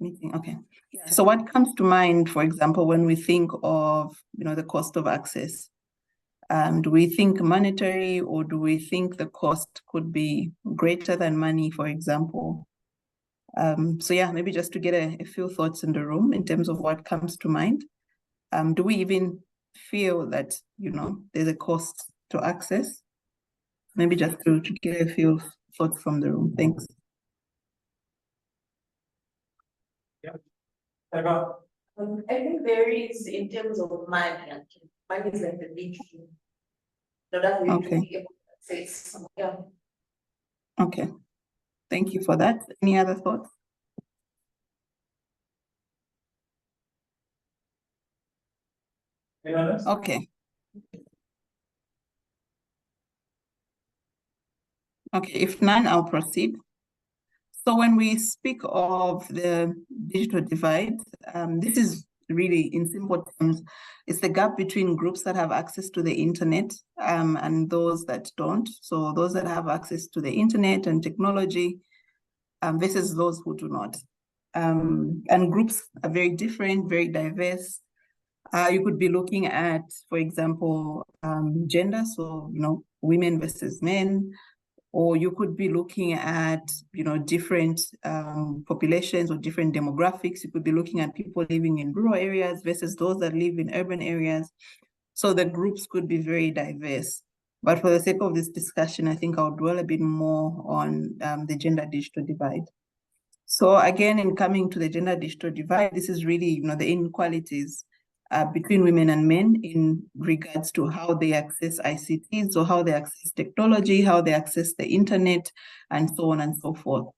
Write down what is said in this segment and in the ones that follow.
meeting. Okay. Yeah. So what comes to mind, for example, when we think of, the cost of access? Do we think monetary, or do we think the cost could be greater than money, for example? So yeah, maybe just to get a few thoughts in the room in terms of what comes to mind. Do we even feel that, there's a cost to access? Maybe just to get a few thoughts from the room. Thanks. Yeah. I think there is, in terms of money, money is like the big thing. So that we Okay. be able to access. Yeah. Okay. Thank you for that. Any other thoughts? Anyone else? Okay. Okay, if none, I'll proceed. So when we speak of the digital divide, this is really, in simple terms, it's the gap between groups that have access to the internet and those that don't. So those that have access to the internet and technology versus those who do not. And groups are very different, very diverse. You could be looking at, for example, gender, so, women versus men, or you could be looking at, different populations or different demographics. You could be looking at people living in rural areas versus those that live in urban areas. So the groups could be very diverse. But for the sake of this discussion, I think I'll dwell a bit more on the gender digital divide. So again, in coming to the gender digital divide, this is really, the inequalities between women and men in regards to how they access ICT, so how they access technology, how they access the internet, and so on and so forth.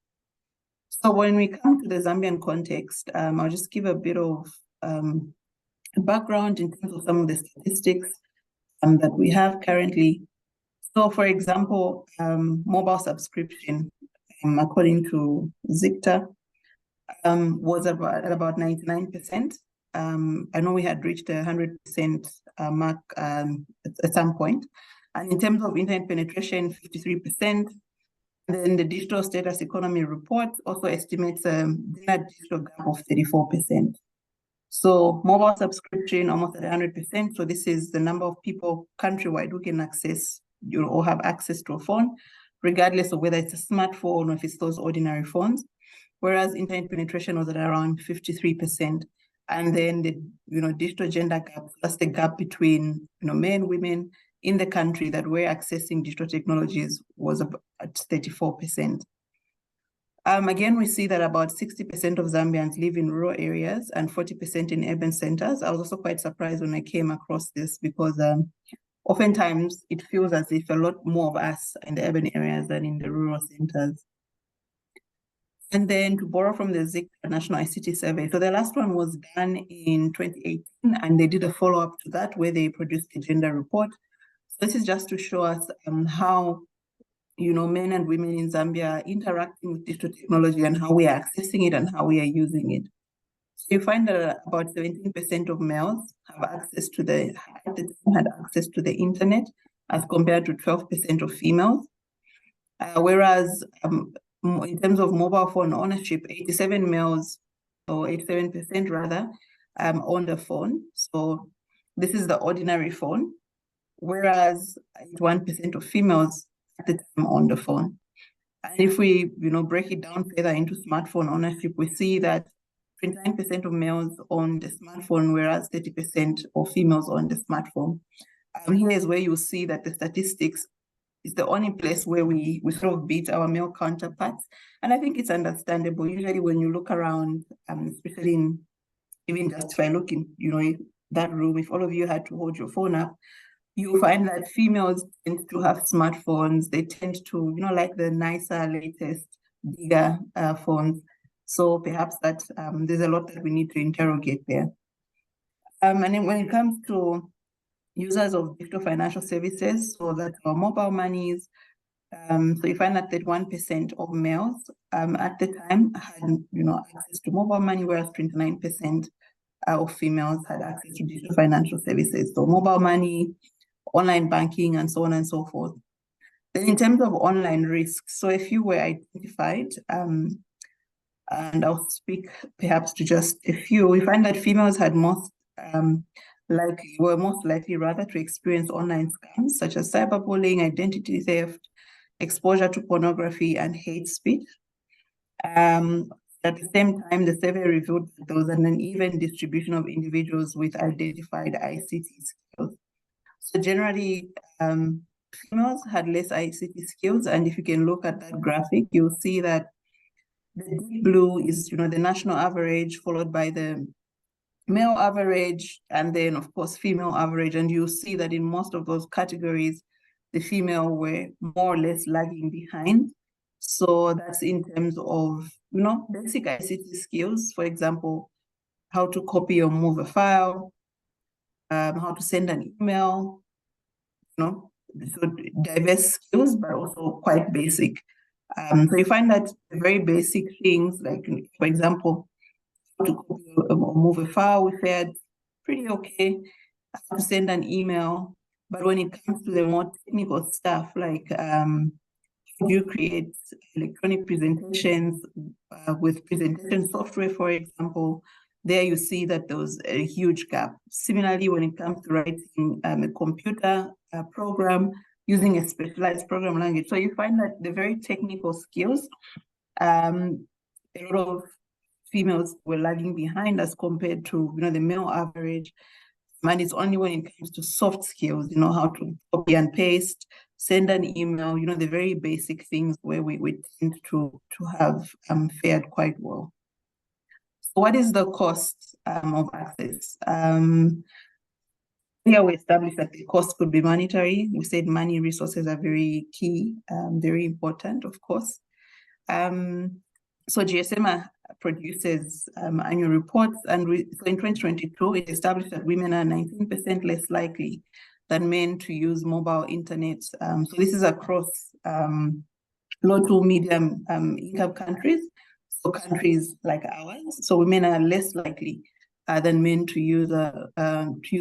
So when we come to the Zambian context, I'll just give a bit of background in terms of some of the statistics that we have currently. So for example, mobile subscription, according to ZICTA, was at about 99%. I know we had reached 100% mark at some point. And in terms of internet penetration, 53%. Then the Digital Status Economy Report also estimates a digital gap of 34%. So mobile subscription almost at 100%. So this is the number of people countrywide who can access, or have access to a phone, regardless of whether it's a smartphone or if it's those ordinary phones. Whereas internet penetration was at around 53%. And then the digital gender gap, that's the gap between men, women in the country that were accessing digital technologies, was at 34%. Again, we see that about 60% of Zambians live in rural areas and 40% in urban centers. I was also quite surprised when I came across this because oftentimes it feels as if a lot more of us in the urban areas than in the rural centers. And then to borrow from the ZICTA National ICT Survey, so the last one was done in 2018, and they did a follow-up to that where they produced a gender report. So this is just to show us how men and women in Zambia are interacting with digital technology and how we are accessing it and how we are using it. So you find that about 17% of males have access to had access to the internet, as compared to 12% of females. Whereas in terms of mobile phone ownership, 87 males, or 87% rather, own the phone. So this is the ordinary phone, whereas 1% of females at the time own the phone. And if we, break it down further into smartphone ownership, we see that 29% of males own the smartphone, whereas 30% of females own the smartphone. Here is where you see that the statistics is the only place where we sort of beat our male counterparts. And I think it's understandable. Usually when you look around, especially even just if I look in, that room, if all of you had to hold your phone up, you'll find that females tend to have smartphones. They tend to, like the nicer, latest, bigger phones. So perhaps that there's a lot that we need to interrogate there. And then when it comes to users of digital financial services, so that are mobile monies, so you find that 31% of males at the time had access to mobile money, whereas 29% of females had access to digital financial services. So mobile money, online banking, and so on and so forth. Then in terms of online risks, so if you were identified And I'll speak perhaps to just a few. We find that females had were most likely rather to experience online scams such as cyberbullying, identity theft, exposure to pornography, and hate speech. At the same time, the survey revealed that there was an uneven distribution of individuals with identified ICT skills. So generally, females had less ICT skills, and if you can look at that graphic, you'll see that the deep blue is, the national average, followed by the male average, and then, of course, female average. And you'll see that in most of those categories, the female were more or less lagging behind. So that's in terms of, basic ICT skills, for example, how to copy or move a file, how to send an email, so diverse skills, but also quite basic. So you find that very basic things, like, for example, how to copy or move a file, we fared pretty okay. How to send an email, but when it comes to the more technical stuff, like you create electronic presentations with presentation software, for example, there you see that there was a huge gap. Similarly, when it comes to writing a computer program using a specialized program language. So you find that the very technical skills, a lot of females were lagging behind as compared to, the male average. And it's only when it comes to soft skills, how to copy and paste, send an email, the very basic things where we tend to have fared quite well. So what is the cost of access? Here we established that the cost could be monetary. We said money resources are very key, very important, of course. So GSM produces annual reports, and so in 2022, it established that women are 19% less likely than men to use mobile internet. So this is across low to medium income countries, so countries like ours. So women are less likely than men to use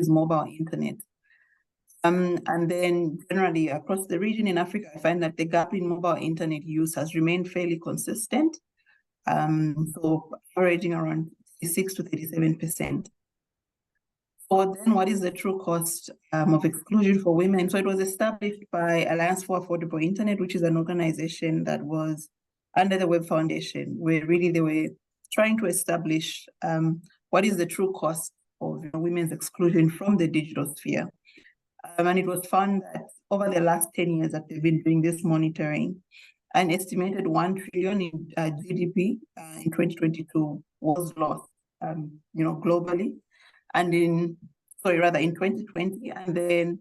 mobile internet. And then generally across the region in Africa, I find that the gap in mobile internet use has remained fairly consistent. So averaging around 36 to 37%. So then what is the true cost of exclusion for women? So it was established by Alliance for Affordable Internet, which is an organization that was under the Web Foundation, where really they were trying to establish what is the true cost of women's exclusion from the digital sphere. And it was found that over the last 10 years that they've been doing this monitoring, an estimated 1 trillion in GDP in 2022 was lost, globally, and in 2020, and then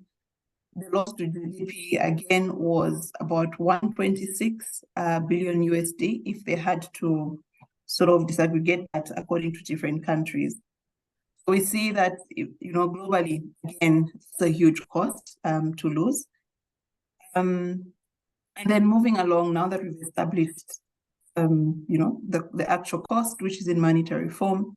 the loss to GDP again was about 126 billion USD if they had to sort of disaggregate that according to different countries. So we see that, globally, again, it's a huge cost to lose. And then moving along, now that we've established, the actual cost, which is in monetary form,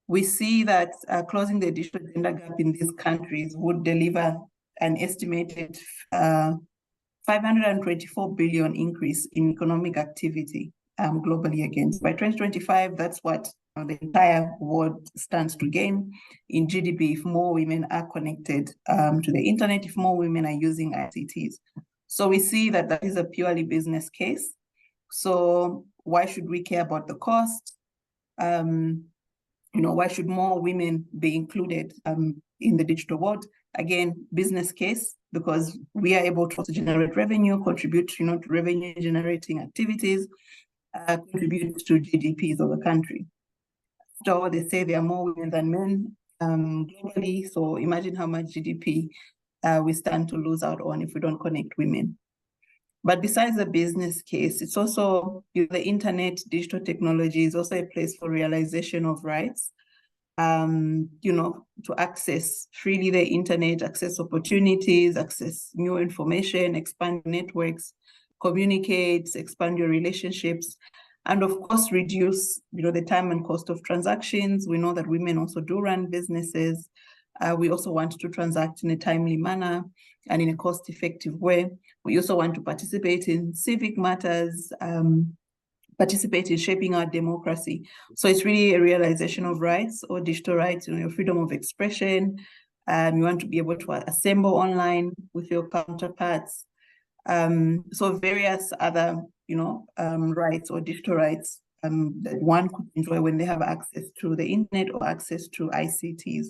we see that closing the digital gender gap in these countries would deliver an estimated 524 billion increase in economic activity globally again. By 2025, that's what the entire world stands to gain in GDP if more women are connected to the internet, if more women are using ICTs. So we see that that is a purely business case. So why should we care about the cost? Why should more women be included in the digital world? Again, business case, because we are able to generate revenue, contribute, to revenue generating activities, contribute to GDPs of the country. So they say there are more women than men globally. So imagine how much GDP we stand to lose out on if we don't connect women. But besides the business case, it's also the internet, digital technology is also a place for realization of rights, to access freely the internet, access opportunities, access new information, expand networks, communicate, expand your relationships, and of course, reduce, the time and cost of transactions. We know that women also do run businesses. We also want to transact in a timely manner and in a cost-effective way. We also want to participate in civic matters, participate in shaping our democracy. So it's really a realization of rights or digital rights, your freedom of expression. You want to be able to assemble online with your counterparts. So various other, rights or digital rights that one could enjoy when they have access to the internet or access to ICTs.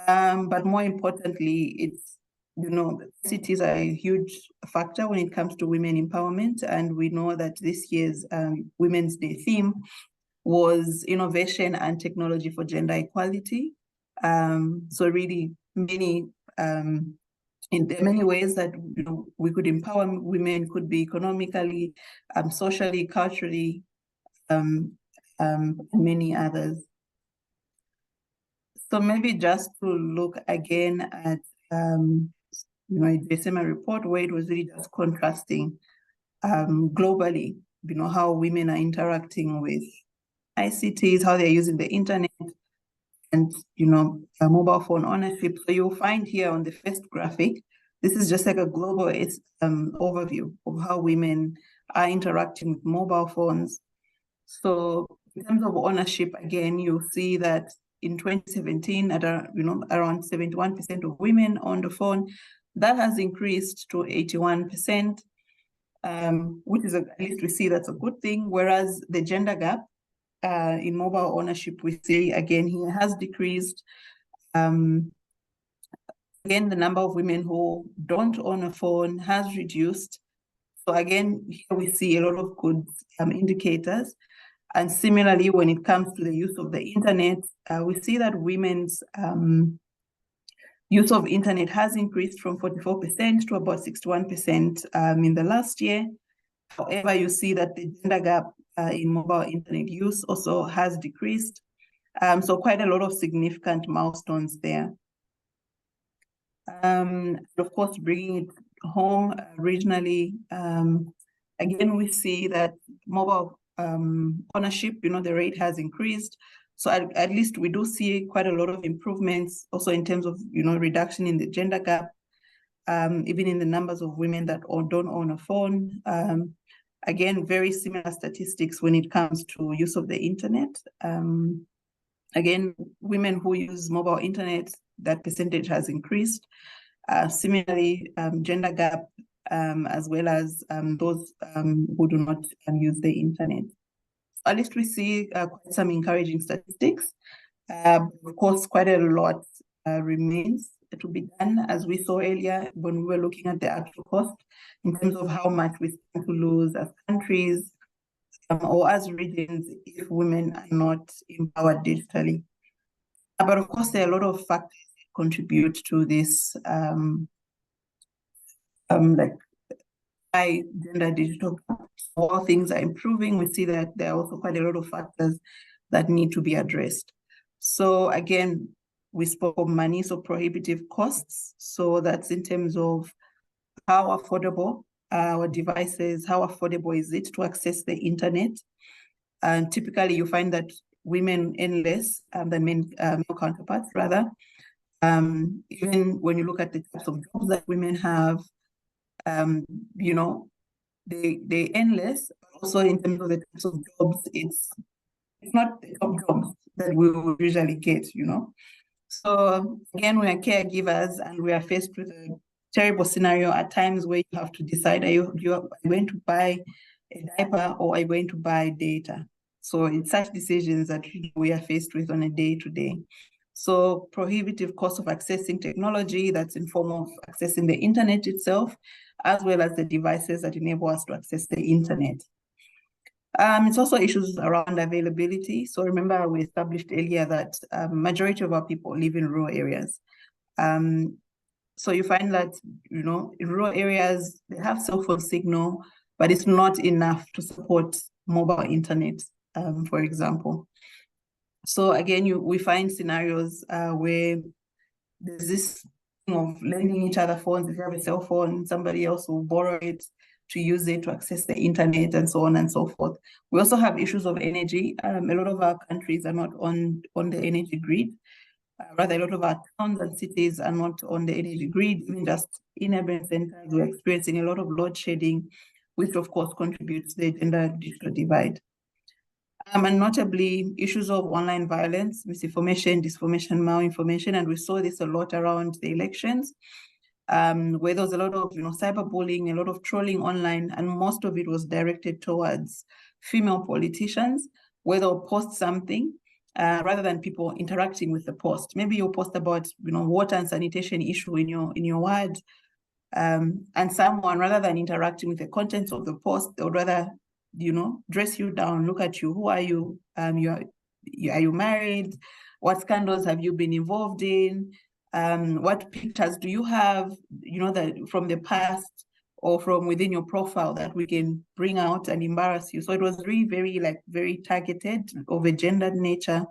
But more importantly, it's, cities are a huge factor when it comes to women empowerment. And we know that this year's Women's Day theme was innovation and technology for gender equality. So really there are many ways that we could empower women, could be economically, socially, culturally, and many others. So maybe just to look again at a December report where it was really just contrasting globally, how women are interacting with ICTs, how they're using the internet, and mobile phone ownership. So you'll find here on the first graphic, this is just like a global overview of how women are interacting with mobile phones. So in terms of ownership, again, you'll see that in 2017, at around 71% of women on the phone. That has increased to 81%, which is at least we see that's a good thing. Whereas the gender gap in mobile ownership, we see again here has decreased. Again, the number of women who don't own a phone has reduced. So again, here we see a lot of good indicators. And similarly, when it comes to the use of the internet, we see that women's use of internet has increased from 44% to about 61% in the last year. However, you see that the gender gap in mobile internet use also has decreased. So quite a lot of significant milestones there. Of course, bringing it home regionally, again, we see that mobile ownership, the rate has increased. So at least we do see quite a lot of improvements also in terms of, reduction in the gender gap, even in the numbers of women that don't own a phone. Again, very similar statistics when it comes to use of the internet. Again, women who use mobile internet, that percentage has increased. Similarly, gender gap, as well as those who do not use the internet. At least we see quite some encouraging statistics. Of course, quite a lot remains to be done, as we saw earlier when we were looking at the actual cost in terms of how much we stand to lose as countries or as regions if women are not empowered digitally. But of course, there are a lot of factors that contribute to this, like high gender digital. All things are improving. We see that there are also quite a lot of factors that need to be addressed. So again, we spoke of money, so prohibitive costs. So that's in terms of how affordable our devices, how affordable is it to access the internet? And typically you find that women earn less than male counterparts, rather. Even when you look at the types of jobs that women have, they earn less. Also in terms of the types of jobs, it's not the top jobs that we will usually get, So again, we are caregivers and we are faced with a terrible scenario at times where you have to decide, are you going to buy a diaper or are you going to buy data? So it's such decisions that we are faced with on a day-to-day. So prohibitive cost of accessing technology, that's in form of accessing the internet itself, as well as the devices that enable us to access the internet. It's also issues around availability. So remember, we established earlier that majority of our people live in rural areas. So you find that, in rural areas, they have cell phone signal, but it's not enough to support mobile internet, for example. So again, we find scenarios where there's this thing of lending each other phones. If you have a cell phone, somebody else will borrow it to use it to access the internet and so on and so forth. We also have issues of energy. A lot of our countries are not on the energy grid. Rather, a lot of our towns and cities are not on the energy grid. Even just in urban centers, we're experiencing a lot of load shedding. which of course contributes to the gender digital divide. And notably, issues of online violence, misinformation, disinformation, malinformation, and we saw this a lot around the elections, where there was a lot of cyberbullying, a lot of trolling online, and most of it was directed towards female politicians, where they'll post something rather than people interacting with the post. Maybe you'll post about water and sanitation issue in your ward, and someone, rather than interacting with the contents of the post, they would rather dress you down, look at you, who are you, are you married, what scandals have you been involved in, what pictures do you have that from the past or from within your profile that we can bring out and embarrass you. So it was really very targeted, of a gendered nature,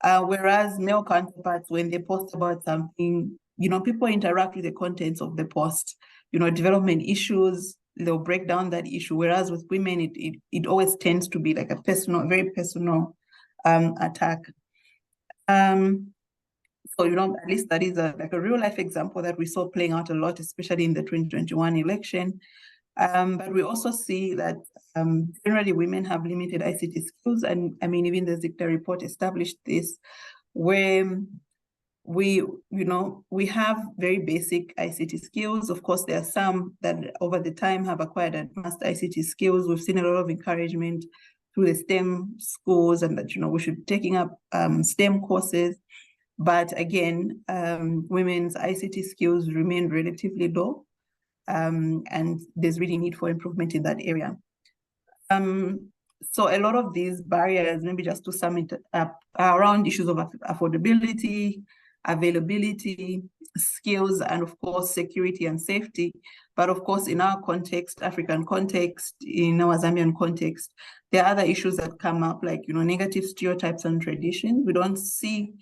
whereas male counterparts, when they post about something, people interact with the contents of the post, development issues, they'll break down that issue, whereas with women, it always tends to be like a very personal attack. So, at least that is a real life example that we saw playing out a lot, especially in the 2021 election. But we also see that generally women have limited ICT skills, and I mean, even the ZICTA report established this, where we have very basic ICT skills. Of course, there are some that over the time have acquired advanced ICT skills. We've seen a lot of encouragement through the STEM schools, and that we should be taking up STEM courses. But again, women's ICT skills remain relatively low, and there's really need for improvement in that area. So a lot of these barriers, maybe just to sum it up, are around issues of affordability, availability, skills, and of course, security and safety. But of course, in our context, African context, in our Zambian context, there are other issues that come up, like, negative stereotypes and traditions. We don't see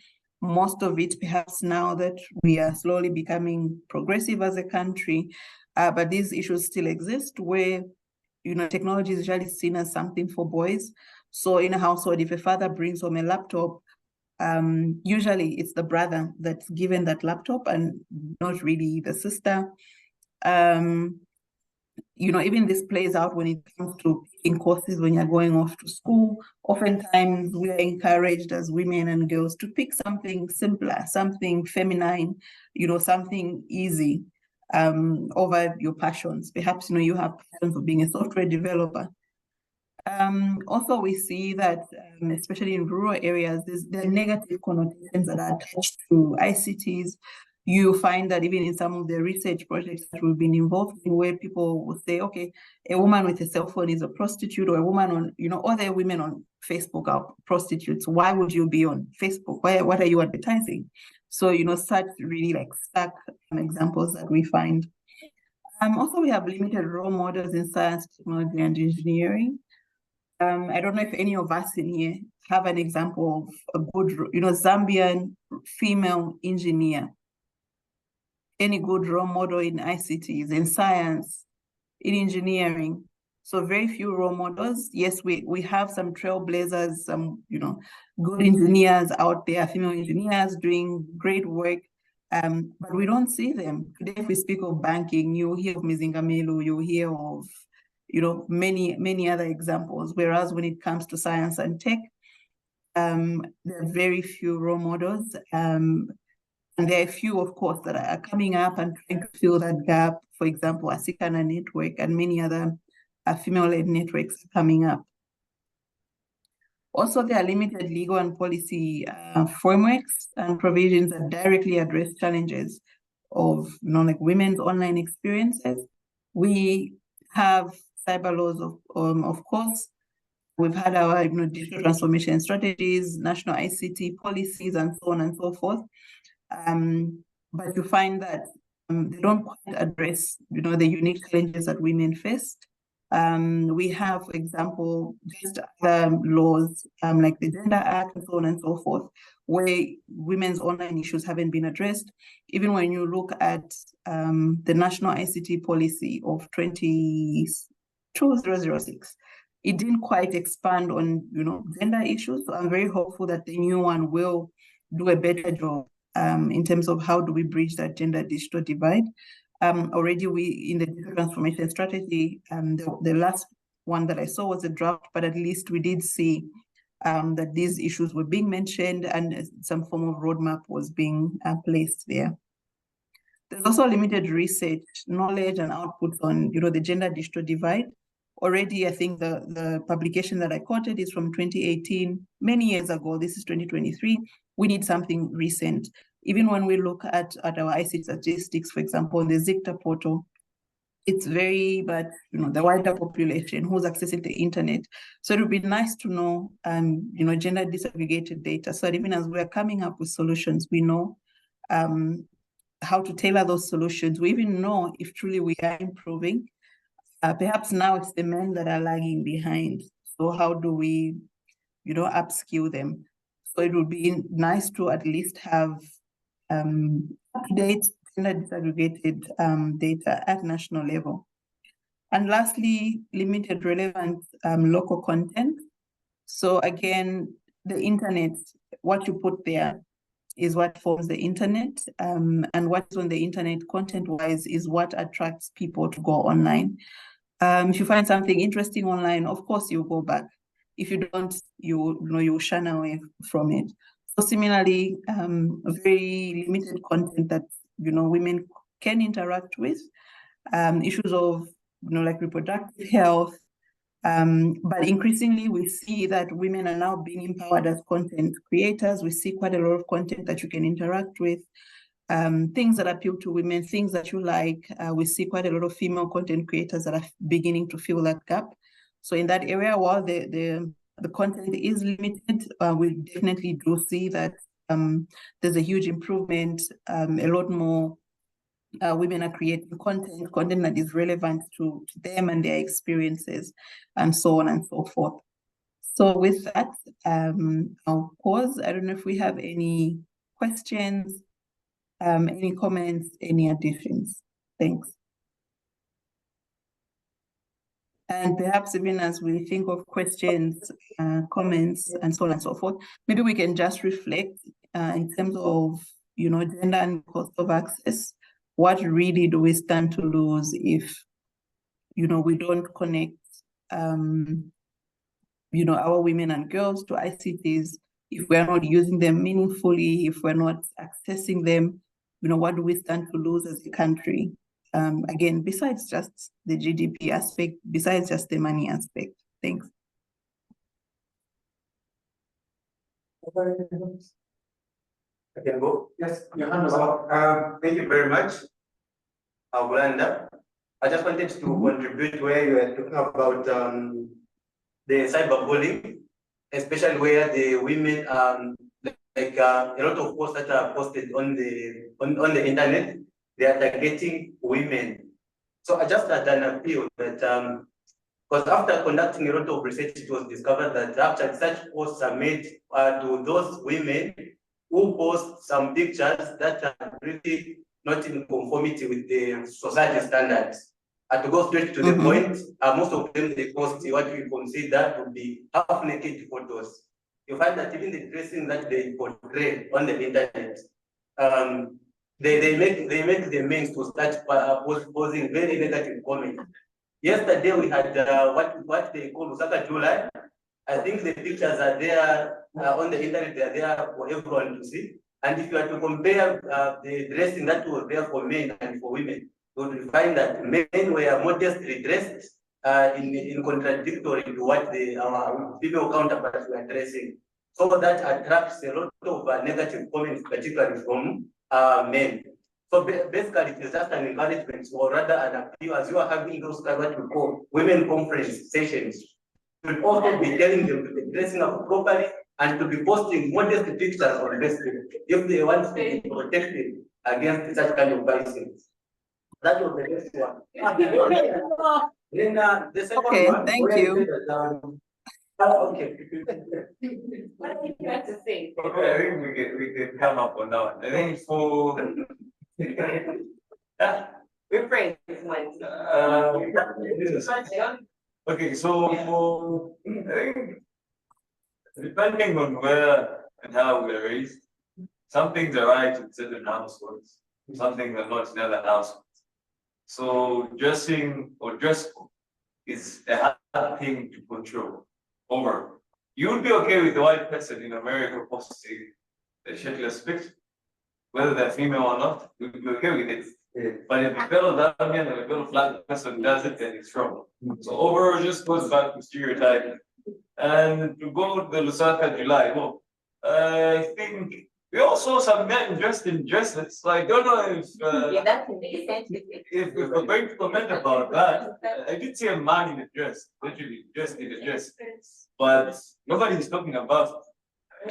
most of it, perhaps now that we are slowly becoming progressive as a country, but these issues still exist, where technology is usually seen as something for boys. So in a household, if a father brings home a laptop, usually it's the brother that's given that laptop and not really the sister. Even this plays out when it comes to picking courses when you're going off to school. Oftentimes we are encouraged as women and girls to pick something simpler, something feminine, something easy, over your passions. Perhaps, you have passions for being a software developer. Also, we see that, especially in rural areas, there are negative connotations that are attached to ICTs. You find that even in some of the research projects that we've been involved in, where people will say, okay, a woman with a cell phone is a prostitute, or a woman on, other women on Facebook are prostitutes. Why would you be on Facebook? What are you advertising? So, such really stuck examples that we find. Also, we have limited role models in science, technology, and engineering. I don't know if any of us in here have an example of a good, Zambian female engineer. Any good role model in ICTs, in science, in engineering. So very few role models. Yes, we have some trailblazers, some good engineers out there, female engineers doing great work, but we don't see them. Today, if we speak of banking, you hear of Mizingamelu, you hear of many other examples. Whereas when it comes to science and tech, there are very few role models. And there are a few, of course, that are coming up and trying to fill that gap. For example, Asikana Network and many other female-led networks coming up. Also, there are limited legal and policy frameworks and provisions that directly address challenges of women's online experiences. We have cyber laws, of course. We've had our digital transformation strategies, national ICT policies, and so on and so forth. But you find that they don't quite address, the unique challenges that women face. We have, for example, just other laws like the Gender Act and so on and so forth, where women's online issues haven't been addressed. Even when you look at the National ICT Policy of 2006, it didn't quite expand on, gender issues. So I'm very hopeful that the new one will do a better job in terms of how do we bridge that gender digital divide. Already in the digital transformation strategy, the last one that I saw was a draft, but at least we did see that these issues were being mentioned and some form of roadmap was being placed there. There's also limited research, knowledge, and outputs on the gender digital divide. Already, I think the publication that I quoted is from 2018, many years ago. This is 2023. We need something recent. Even when we look at our ICT statistics, for example, the ZICTA portal, it's very, but the wider population who's accessing the internet. So it would be nice to know, gender disaggregated data, so that even as we're coming up with solutions, we know how to tailor those solutions. We even know if truly we are improving. Perhaps now it's the men that are lagging behind. So how do we, upskill them? So it would be nice to at least have up-to-date gender disaggregated data at national level. And lastly, limited relevant local content. So again, the internet, what you put there is what forms the internet, and what's on the internet content-wise is what attracts people to go online. If you find something interesting online, of course you go back. If you don't, you shun away from it. So similarly, very limited content that women can interact with, issues of like reproductive health. But increasingly, we see that women are now being empowered as content creators. We see quite a lot of content that you can interact with, things that appeal to women, things that you like. We see quite a lot of female content creators that are beginning to fill that gap. So in that area, while the content is limited, we definitely do see that there's a huge improvement. A lot more women are creating content that is relevant to them and their experiences, and so on and so forth. So with that, I'll pause. I don't know if we have any questions, any comments, any additions. Thanks. And perhaps even as we think of questions, comments, and so on and so forth, maybe we can just reflect in terms of, gender and cost of access. What really do we stand to lose if, we don't connect, our women and girls to ICTs, if we're not using them meaningfully, if we're not accessing them, what do we stand to lose as a country? Again, besides just the GDP aspect, besides just the money aspect. Thanks. I can go? Yes, your hand is up. Thank you very much, Bulanda. I just wanted to contribute where you were talking about the cyberbullying, especially where the women, a lot of posts that are posted on the internet, they are targeting women. So I just had an appeal that because after conducting a lot of research, it was discovered that actually such posts are made to those women who post some pictures that are really not in conformity with the society standards. And to go straight to the point, most of them, they post what we consider to be half-naked photos. You find that even the dressing that they portray on the internet, they make the means to start posing very negative comments. Yesterday we had what they call Usaka July. I think the pictures are there on the internet. They are there for everyone to see. And if you are to compare the dressing that was there for men and for women, you will find that men were modestly dressed in contradictory to what our female counterparts were dressing. So that attracts a lot of negative comments, particularly from men. So basically, it is just an encouragement, or rather an appeal, as you are having those kind of what we call women conference sessions. You will also be telling them to be dressing up properly and to be posting modest pictures on Facebook if they want to be protected against such kind of vices. That was the next one. Then the second one. Thank you. Okay. What do you have to say? Okay, I think we could come up on that one. I think for Refrain. okay, so I think depending on where and how we're raised, some things are right in certain households, some things are not in other households. So dressing or dress code is a hard thing to control. Over. You would be okay with the white person in America posting a shirtless picture, whether they're female or not, you'd be okay with it. Yeah. But if a fellow Zambian or a fellow black person does it, then it's wrong. So overall, just goes back to stereotyping. And to go to the Lusaka July, well, I think we all saw some men dressed in dresses. So I don't know if Yeah, that's amazing. if we're going to comment about that. I did see a man in a dress, literally dressed in a dress, but nobody's talking about.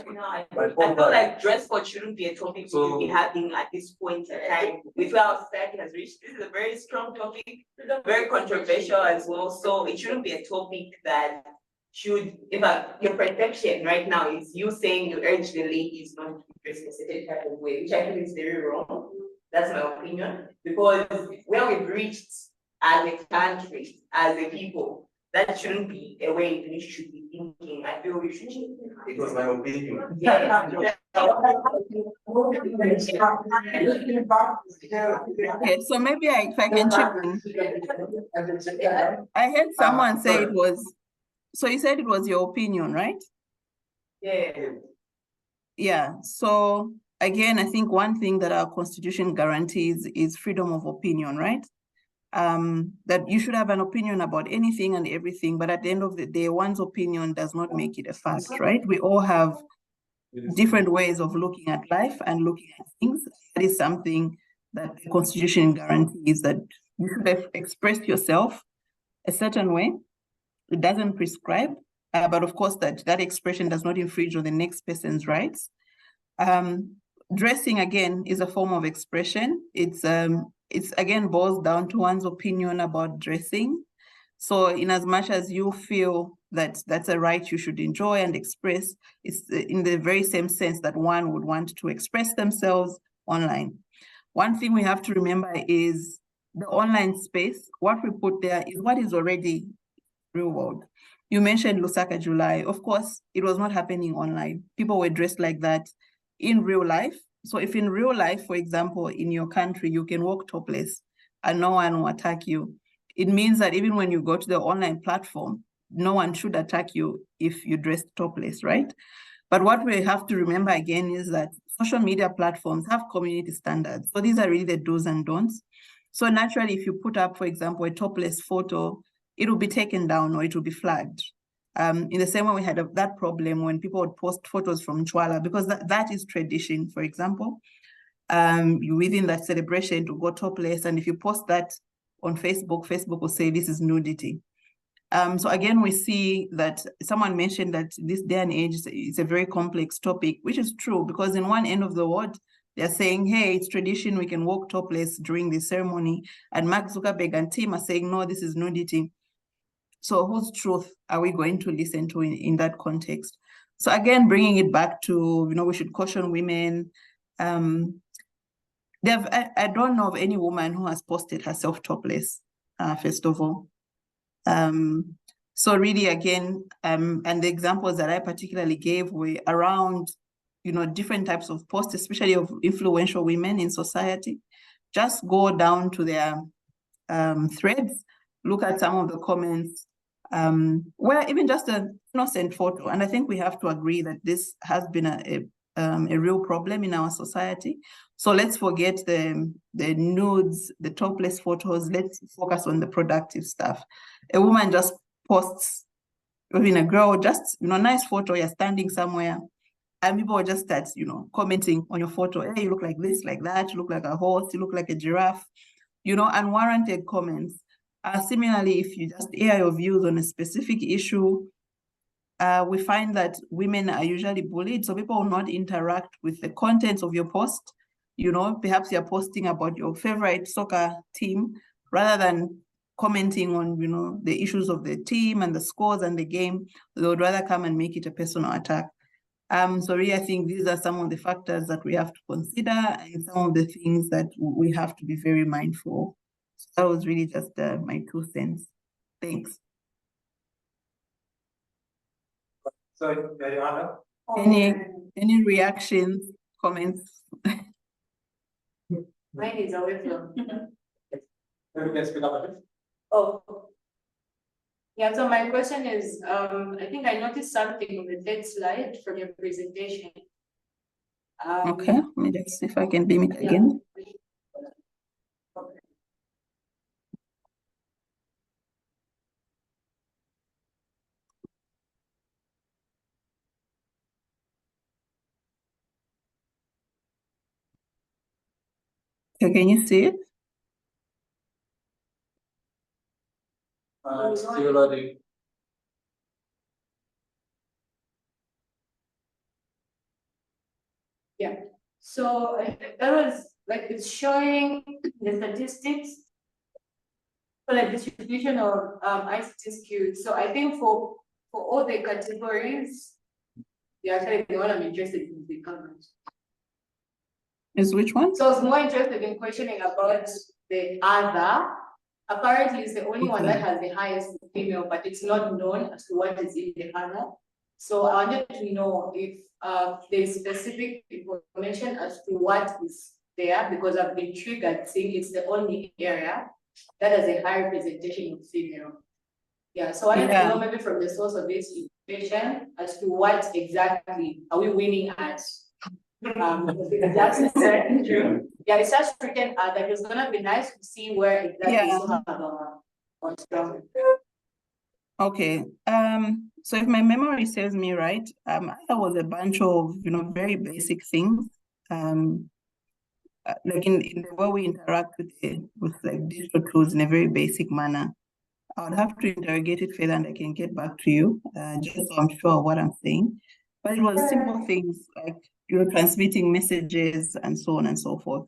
No, I feel like dress code shouldn't be a topic we should be having at this point in time. With where our society has reached, this is a very strong topic, very controversial as well. So it shouldn't be a topic that should, in fact, your perception right now is you saying you urge the ladies not to dress a certain type of way, which I think is very wrong. That's my opinion. Because where we've reached as a country, as a people, that shouldn't be a way we should be thinking. I feel we should. It was my opinion. Okay, so maybe if I can chip in. I heard someone say it was, so you said it was your opinion, right? Yeah. Yeah, so again, I think one thing that our constitution guarantees is freedom of opinion, right? That you should have an opinion about anything and everything, but at the end of the day, one's opinion does not make it a fact, right? We all have different ways of looking at life and looking at things. That is something that the Constitution guarantees, that you should have expressed yourself a certain way. It doesn't prescribe, but of course that expression does not infringe on the next person's rights. Dressing, again, is a form of expression. It's again boils down to one's opinion about dressing. So in as much as you feel that that's a right you should enjoy and express, it's in the very same sense that one would want to express themselves online. One thing we have to remember is the online space, what we put there is what is already real world. You mentioned Lusaka July. Of course, it was not happening online. People were dressed like that in real life. So if in real life, for example, in your country, you can walk topless and no one will attack you, it means that even when you go to the online platform, no one should attack you if you dress topless, right? But what we have to remember again is that social media platforms have community standards. So these are really the do's and don'ts. So naturally, if you put up, for example, a topless photo, it will be taken down or it will be flagged. In the same way we had that problem when people would post photos from Chwala, because that is tradition, for example. Within that celebration to go topless, and if you post that on Facebook, Facebook will say this is nudity. So again, we see that someone mentioned that this day and age is a very complex topic, which is true, because in one end of the world, they're saying, hey, it's tradition, we can walk topless during the ceremony. And Mark Zuckerberg and team are saying, no, this is nudity. So whose truth are we going to listen to in that context? So again, bringing it back to, we should caution women. I don't know of any woman who has posted herself topless, first of all. So really, again, and the examples that I particularly gave were around, different types of posts, especially of influential women in society. Just go down to their threads, look at some of the comments, where even just an innocent photo, and I think we have to agree that this has been a real problem in our society. So let's forget the nudes, the topless photos. Let's focus on the productive stuff. A woman just posts, even a girl, just nice photo. You're standing somewhere, and people will just start commenting on your photo. Hey, you look like this, like that. You look like a horse. You look like a giraffe. Unwarranted comments. Similarly, if you just air your views on a specific issue, we find that women are usually bullied, so people will not interact with the contents of your post. Perhaps you're posting about your favorite soccer team rather than commenting on, the issues of the team and the scores and the game. They would rather come and make it a personal attack. So really, I think these are some of the factors that we have to consider and some of the things that we have to be very mindful of. So that was really just my 2 cents. Thanks. So, Johanna? Any reactions, comments? Mine is always Maybe you can speak up a bit. Oh. Yeah, so my question is, I think I noticed something on the third slide from your presentation. Okay, let me just see if I can beam it again. Okay, can you see it? Still loading. Yeah, so that was like, it's showing the statistics for the distribution of ICT skills. So I think for all the categories, yeah, actually the one I'm interested in is the comments. Is which one? So I was more interested in questioning about the other. Apparently, it's the only one that has the highest female, but it's not known as to what is in the other. So I wanted to know if there's specific information as to what is there, because I've been triggered seeing it's the only area that has a high representation of female. Yeah, so I wanted to know maybe from the source of this information as to what exactly are we winning at. That's true. Yeah, it's just written that it's gonna be nice to see where exactly some of our strong. Okay. So if my memory serves me right, that was a bunch of very basic things. Like in the way we interact with like digital tools in a very basic manner. I would have to interrogate it further and I can get back to you, just so I'm sure of what I'm saying. But it was simple things like transmitting messages and so on and so forth.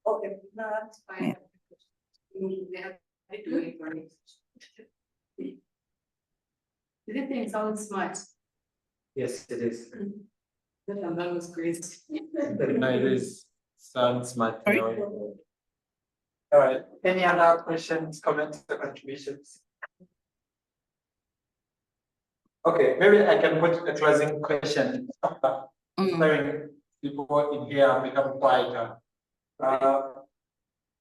Okay, no, that's fine. Yeah. Did it think sounds smart? Yes, it is. That was great. No, it is. Sounds smart. Sorry? All right. Any other questions, comments, or contributions? Okay, maybe I can put a closing question. Hearing people in here become quieter.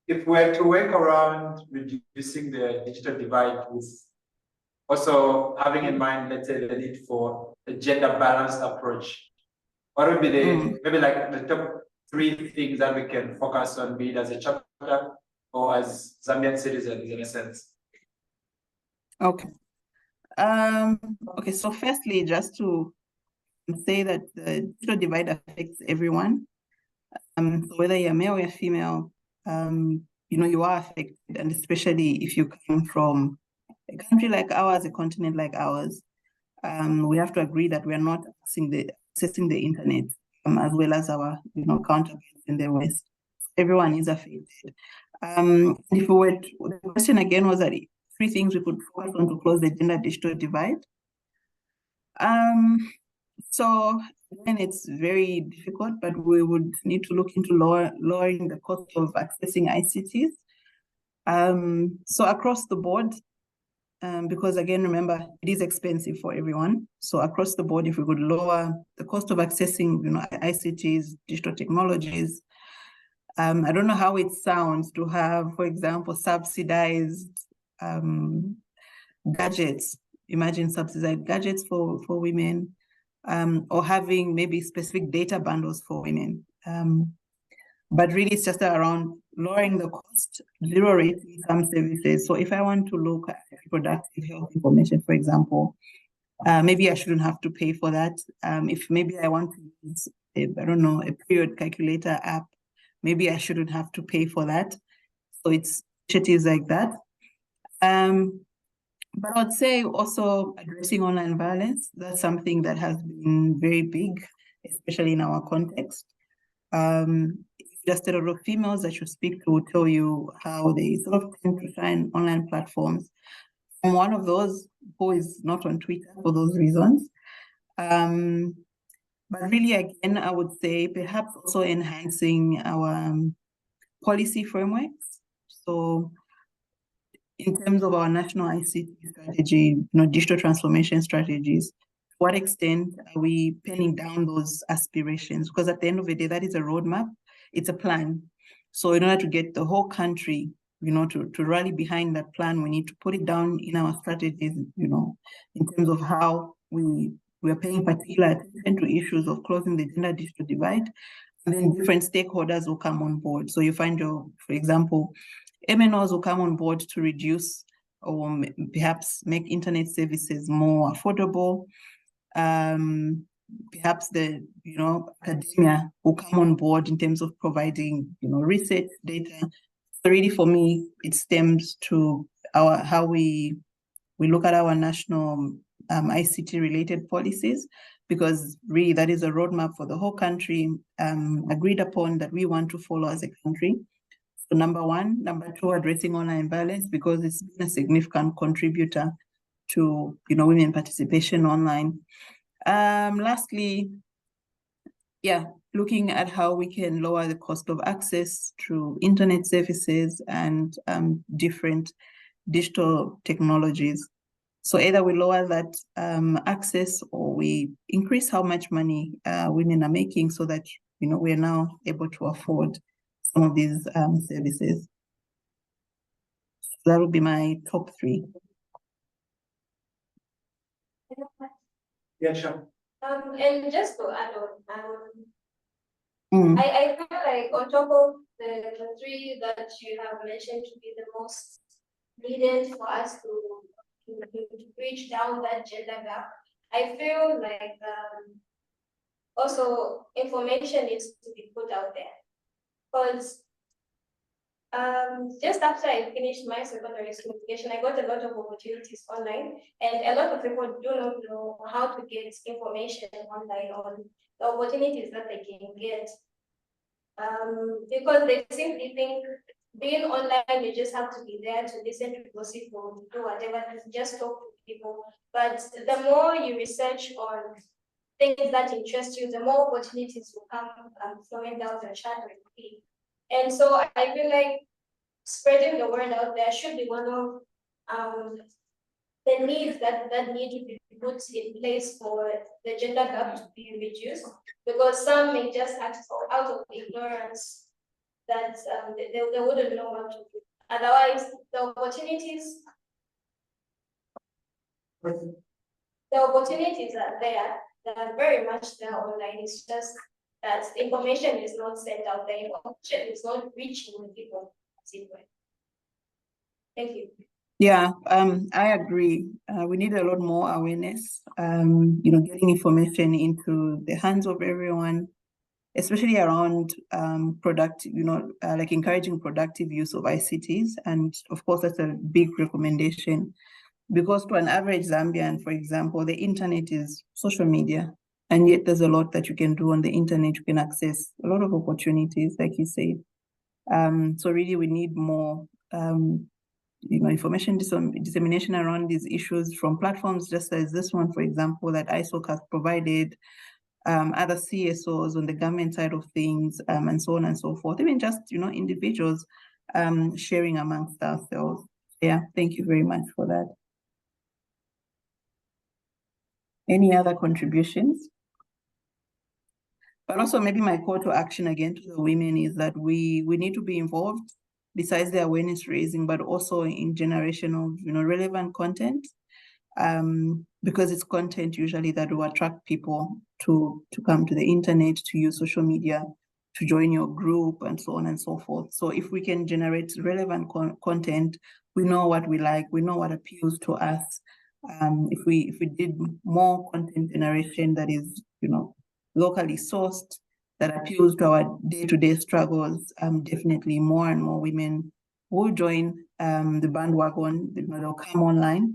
If we're to work around reducing the digital divide with also having in mind, let's say, the need for a gender balanced approach, what would be the maybe like the top 3 things that we can focus on, be it as a chapter or as Zambian citizens in a sense? Okay. Okay, so firstly, just to say that the digital divide affects everyone. So whether you're male or you're female, you are affected, and especially if you come from a country like ours, a continent like ours, we have to agree that we are not accessing the internet as well as our counterparts in the West. Everyone is affected. If we were the question again was that 3 things we could focus on to close the gender digital divide. So again, it's very difficult, but we would need to look into lowering the cost of accessing ICTs. So across the board, because again, remember, it is expensive for everyone. So across the board, if we could lower the cost of accessing, ICTs, digital technologies. I don't know how it sounds to have, for example, subsidized gadgets. Imagine subsidized gadgets for women, or having maybe specific data bundles for women. But really, it's just around lowering the cost, zero rating some services. So if I want to look at reproductive health information, for example, maybe I shouldn't have to pay for that. If maybe I want to use, a period calculator app, maybe I shouldn't have to pay for that. So it's initiatives like that. But I'd say also addressing online violence, that's something that has been very big, especially in our context. Just a lot of females that you speak to will tell you how they sort of tend to find online platforms. I'm one of those who is not on Twitter for those reasons. But really, again, I would say perhaps also enhancing our policy frameworks. So in terms of our national ICT strategy, digital transformation strategies, to what extent are we penning down those aspirations? Because at the end of the day, that is a roadmap, it's a plan. So in order to get the whole country, to rally behind that plan, we need to put it down in our strategies, in terms of how we are paying particular attention to issues of closing the gender digital divide, and then different stakeholders will come on board. So you find for example, MNOs will come on board to reduce or perhaps make internet services more affordable. Perhaps academia will come on board in terms of providing, research data. So really for me, it stems to how we look at our national ICT related policies, because really that is a roadmap for the whole country, agreed upon that we want to follow as a country. So number one. Number two, addressing online violence, because it's been a significant contributor to women participation online. Lastly, looking at how we can lower the cost of access through internet services and different digital technologies. So either we lower that access, or we increase how much money women are making, so that we are now able to afford some of these services. So that would be my top three. Yeah, sure. And just to add on, I feel like on top of the three that you have mentioned to be the most needed for us to reach down that gender gap, I feel like also information needs to be put out there. Because just after I finished my secondary school education, I got a lot of opportunities online, and a lot of people do not know how to get information online on the opportunities that they can get. Because they simply think being online, you just have to be there to listen to gossip or do whatever, just talk to people. But the more you research on things that interest you, the more opportunities will come flowing down the channel. And so I feel like spreading the word out there should be one of the needs that need to be put in place for the gender gap to be reduced, because some may just act out of ignorance that they wouldn't know what to do. Otherwise, the opportunities are there. They are very much there online. It's just that information is not sent out there. Information is not reaching the people. Thank you. Yeah, I agree. We need a lot more awareness, getting information into the hands of everyone, especially around productive, like encouraging productive use of ICTs. And of course, that's a big recommendation, because to an average Zambian, for example, the internet is social media. And yet there's a lot that you can do on the internet. You can access a lot of opportunities, like you said. So really we need more information dissemination around these issues from platforms just as this one, for example, that ISOC has provided, other CSOs on the government side of things, and so on and so forth. Even just, individuals sharing amongst ourselves. Yeah, thank you very much for that. Any other contributions? But also maybe my call to action again to the women is that we need to be involved, besides the awareness raising, but also in generation of relevant content, because it's content usually that will attract people to come to the internet, to use social media, to join your group, and so on and so forth. So if we can generate relevant content, we know what we like, we know what appeals to us. If we did more content generation that is locally sourced, that appeals to our day-to-day struggles, definitely more and more women will join the bandwagon. They'll come online.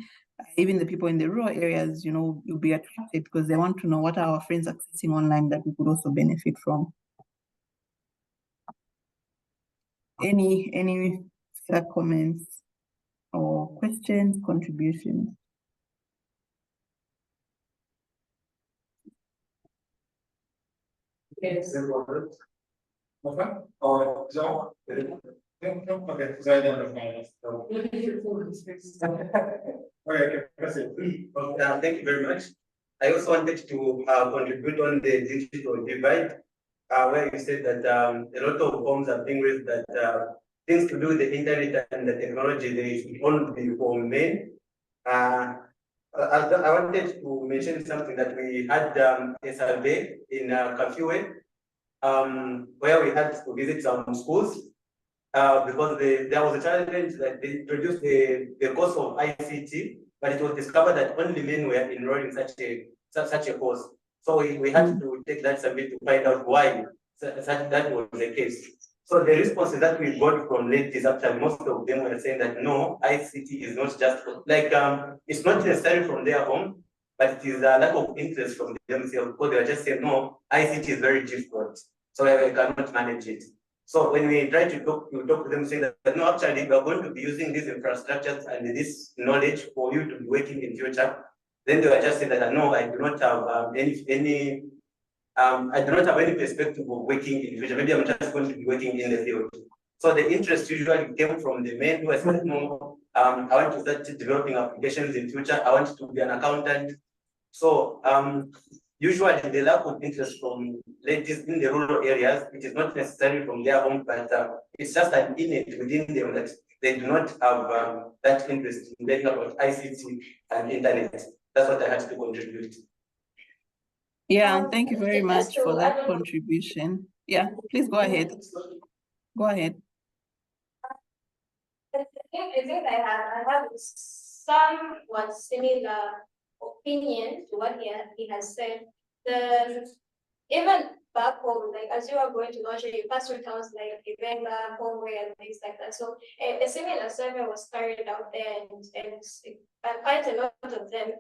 Even the people in the rural areas, will be attracted because they want to know what are our friends accessing online that we could also benefit from. Any further comments or questions, contributions? Yes. Okay. Or John? Okay, so I identify. Okay, proceed. Thank you very much. I also wanted to contribute on the digital divide. where you said that a lot of homes are being raised that things to do with the internet and the technology, they should only be for men. I wanted to mention something that we had a survey in Kafue, where we had to visit some schools because there was a challenge that they introduced the course of ICT, but it was discovered that only men were enrolled in such a course. So we had to take that survey to find out why that was the case. So the responses that we got from ladies, actually most of them were saying that no, ICT is not just like it's not necessary from their home, but it is a lack of interest from themselves because they are just saying no, ICT is very difficult, so I cannot manage it. So when we try to talk to them, saying that no, actually we are going to be using these infrastructures and this knowledge for you to be working in future, then they were just saying that no, I do not have I do not have any perspective of working in the future. Maybe I'm just going to be working in the field. So the interest usually came from the men who are saying, no, I want to start developing applications in future. I want to be an accountant. So usually the lack of interest from ladies in the rural areas, it is not necessarily from their home, but it's just an innate within them that they do not have that interest in learning about ICT and internet. That's what I had to contribute. Yeah, thank you very much for that contribution. Yeah, please go ahead. Go ahead. I think I have somewhat similar opinion to what he has said. Even back home, like as you are going to Russia, you pass through towns like Ibenga, Conway, and things like that. So a similar survey was carried out there, and quite a lot of them,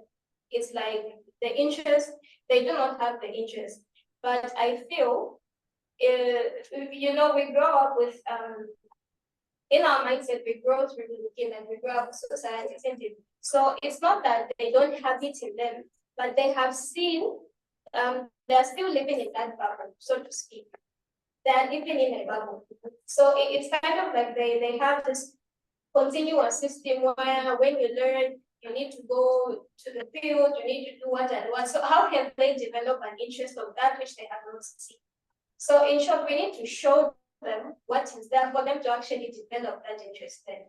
it's like the interest, they do not have the interest. But I feel, you know, we grow up with, in our mindset, we grow through looking and we grow up with society, isn't it? So it's not that they don't have it in them, but they have seen, they're still living in that bubble, so to speak. They're living in a bubble. So it's kind of like they have this continuous system where when you learn, you need to go to the field, you need to do what and what. So how can they develop an interest of that which they have not seen? So in short, we need to show them what is there for them to actually develop that interest then.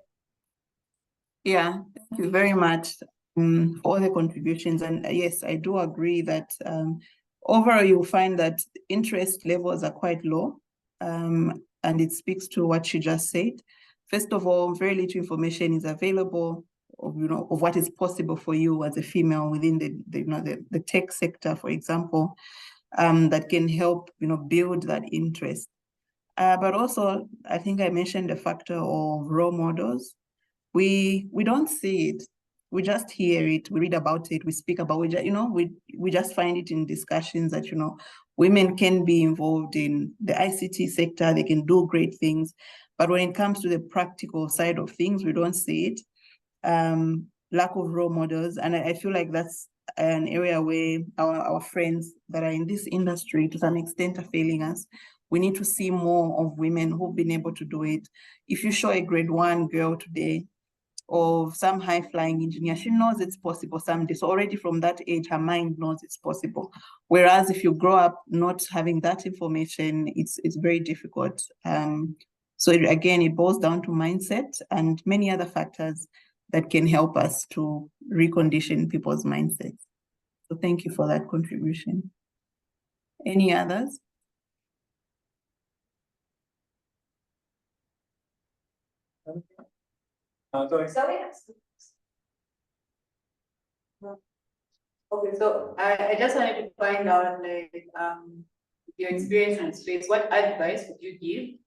Yeah, thank you very much for all the contributions. And yes, I do agree that overall you'll find that interest levels are quite low. And it speaks to what she just said. First of all, very little information is available of, you know, of what is possible for you as a female within the tech sector, for example, that can help, you know, build that interest. But also, I think I mentioned the factor of role models. We don't see it. We just hear it. We read about it. We speak about it. You know, we just find it in discussions that, you know, women can be involved in the ICT sector. They can do great things. But when it comes to the practical side of things, we don't see it. Lack of role models. And I feel like that's an area where our friends that are in this industry to some extent are failing us. We need to see more of women who've been able to do it. If you show a grade 1 girl today of some high-flying engineer, she knows it's possible someday. So already from that age, her mind knows it's possible. Whereas if you grow up not having that information, it's very difficult. So again, it boils down to mindset and many other factors that can help us to recondition people's mindsets. So thank you for that contribution. Any others? Okay, so I just wanted to find out, like, your experience in space, what advice would you give?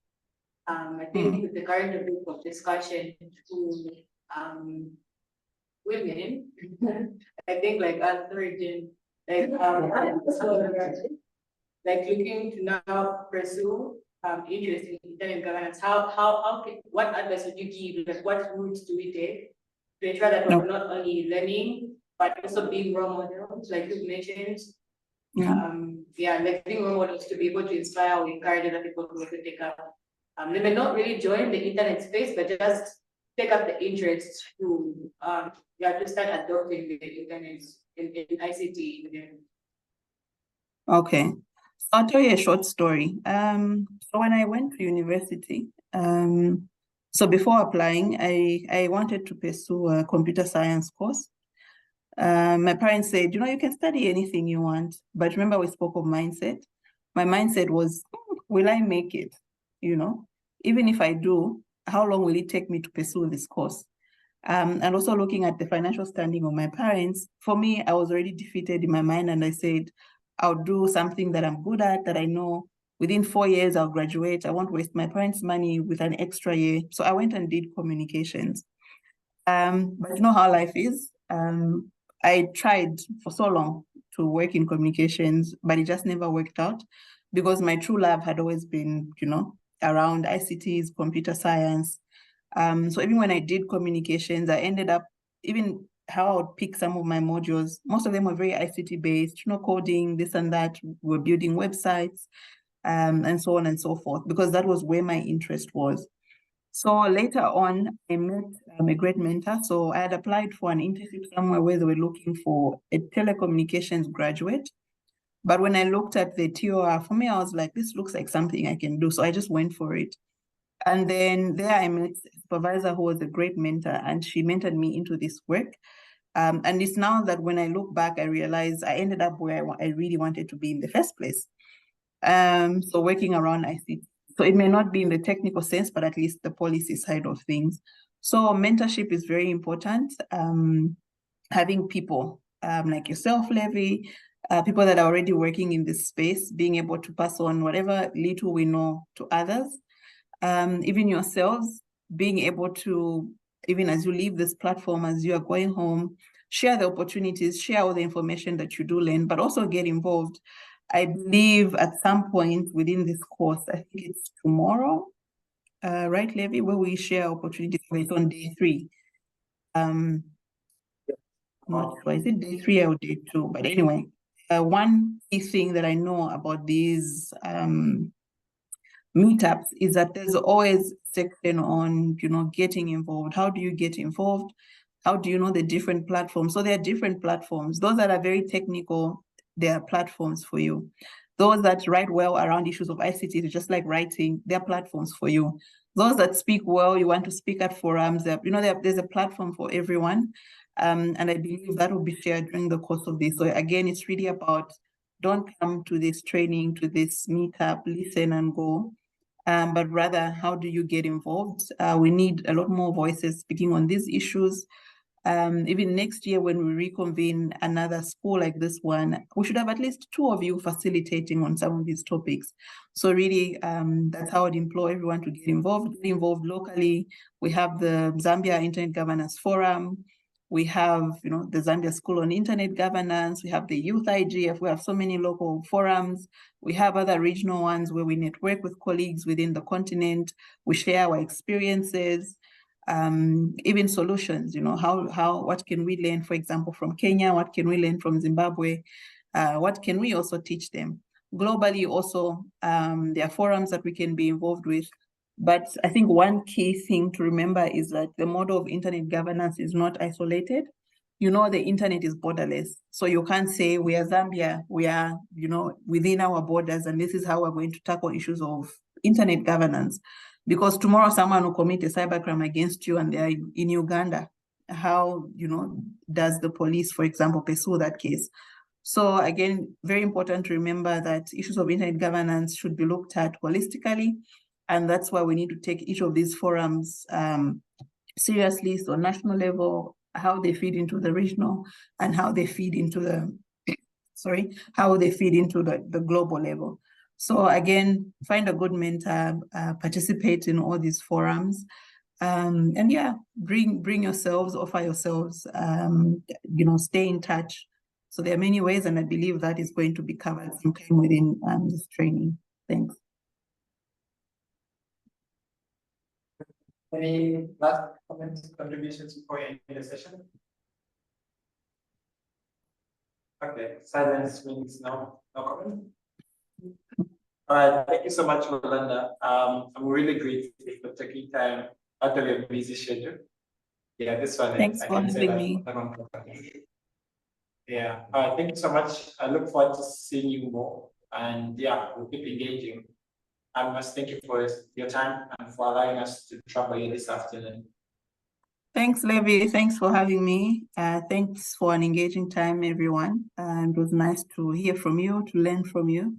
I think with the current topic of discussion to women, I think like as origin, like like looking to now pursue interest in internet governance, what advice would you give? Like what routes do we take to ensure that we're not only learning, but also being role models, like you mentioned? Like being role models to be able to inspire or encourage other people to take up. They may not really join the internet space, but just take up the interest to to start adopting the internet in ICT. Okay. I'll tell you a short story. So when I went to university, so before applying, I wanted to pursue a computer science course. My parents said, you know, you can study anything you want. But remember, we spoke of mindset. My mindset was, will I make it? You know, even if I do, how long will it take me to pursue this course? And also looking at the financial standing of my parents, for me, I was already defeated in my mind. And I said, I'll do something that I'm good at, that I know within 4 years I'll graduate. I won't waste my parents' money with an extra year. So I went and did communications. But you know how life is. I tried for so long to work in communications, but it just never worked out because my true love had always been, you know, around ICTs, computer science. So even when I did communications, I ended up, even how I would pick some of my modules, most of them were very ICT based, you know, coding, this and that, we're building websites, and so on and so forth, because that was where my interest was. So later on, I met a great mentor. So I had applied for an internship somewhere where they were looking for a telecommunications graduate. But when I looked at the TOR, for me, I was like, this looks like something I can do. So I just went for it. And then there I met a supervisor who was a great mentor, and she mentored me into this work. And it's now that when I look back, I realize I ended up where I really wanted to be in the first place. So working around ICT. So it may not be in the technical sense, but at least the policy side of things. So mentorship is very important. Having people like yourself, Levy, people that are already working in this space, being able to pass on whatever little we know to others. Even yourselves, being able to, even as you leave this platform, as you are going home, share the opportunities, share all the information that you do learn, but also get involved. I believe at some point within this course, I think it's tomorrow, right, Levy, where we share opportunities. It's on day 3. I'm not sure, is it day 3 or day 2? But anyway, one key thing that I know about these meetups is that there's always section on, you know, getting involved. How do you get involved? How do you know the different platforms? So there are different platforms. Those that are very technical, there are platforms for you. Those that write well around issues of ICT, just like writing, there are platforms for you. Those that speak well, you want to speak at forums, you know, there's a platform for everyone. And I believe that will be shared during the course of this. So again, it's really about, don't come to this training, to this meetup, listen and go. But rather, how do you get involved? We need a lot more voices speaking on these issues. Even next year, when we reconvene another school like this one, we should have at least 2 of you facilitating on some of these topics. So really, that's how I'd implore everyone to get involved locally. We have the Zambia Internet Governance Forum. We have, you know, the Zambia School on Internet Governance. We have the Youth IGF. We have so many local forums. We have other regional ones where we network with colleagues within the continent. We share our experiences, even solutions, you know, what can we learn, for example, from Kenya? What can we learn from Zimbabwe? What can we also teach them? Globally also, there are forums that we can be involved with. But I think one key thing to remember is that the model of internet governance is not isolated. You know, the internet is borderless. So you can't say we are Zambia, we are, you know, within our borders, and this is how we're going to tackle issues of internet governance. Because tomorrow someone will commit a cybercrime against you and they're in Uganda. How, you know, does the police, for example, pursue that case? So again, very important to remember that issues of internet governance should be looked at holistically. And that's why we need to take each of these forums seriously. So national level, how they feed into the regional, and how they feed into the, the global level. So again, find a good mentor, participate in all these forums, and yeah, bring yourselves, offer yourselves, you know, stay in touch. So there are many ways, and I believe that is going to be covered sometime within this training. Thanks. Any last comments, contributions before we end the session? Okay, silence means no comment. All right, thank you so much, Bulanda. I'm really grateful for taking time out of your busy schedule. Yeah, this one. Thanks for having me. Yeah, thank you so much. I look forward to seeing you more And yeah, we'll keep engaging. I must thank you for your time and for allowing us to trouble you this afternoon. Thanks, Levi. Thanks for having me. Thanks for an engaging time, everyone. It was nice to hear from you, to learn from you.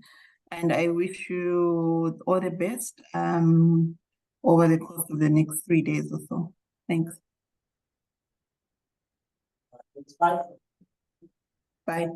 And I wish you all the best over the course of the next 3 days or so. Thanks. Bye. Bye.